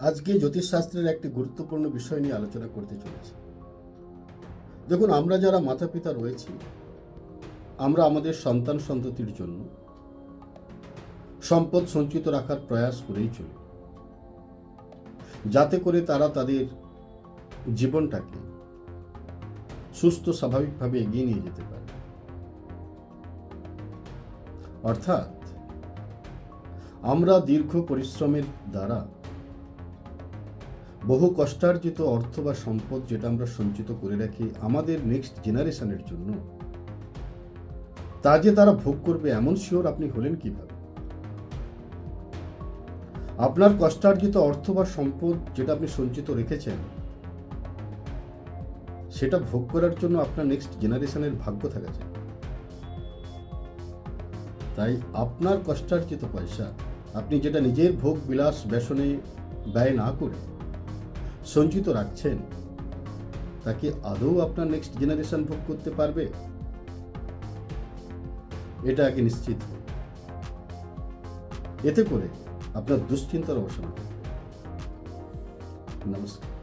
আজকে জ্যোতিষশাস্ত্রের একটি গুরুত্বপূর্ণ বিষয় নিয়ে আলোচনা করতে চলেছি। দেখুন, আমরা যারা মাতা পিতা রয়েছি, আমরা আমাদের সন্তান সন্ততির জন্য সম্পদ সঞ্চিত রাখার প্রয়াস করেই চলি, যাতে করে তারা তাদের জীবনটাকে সুস্থ স্বাভাবিকভাবে এগিয়ে নিয়ে যেতে পারে। অর্থাৎ আমরা দীর্ঘ পরিশ্রমের দ্বারা বহু কষ্টার্জিত অর্থ বা সম্পদ যেটা আমরা সঞ্চিত করে রাখি আমাদের নেক্সট জেনারেশনের জন্য, তা যে তারা ভোগ করবে এমন শিওর আপনি হলেন কিভাবে? আপনার কষ্টার্জিত অর্থ বা সম্পদ যেটা আপনি সঞ্চিত রেখেছেন, সেটা ভোগ করার জন্য আপনার নেক্সট জেনারেশনের ভাগ্য থাকা চাই। তাই আপনার কষ্টার্জিত পয়সা আপনি যেটা নিজের ভোগ বিলাস ব্যসনে ব্যয় না করে সঞ্চিত রাখছেন, তাকে আদৌ আপনার নেক্সট জেনারেশন ভোগ করতে পারবে? এটা আগে নিশ্চিত হন। এতে করে আপনার দুশ্চিন্তার অবসান হবে। নমস্কার।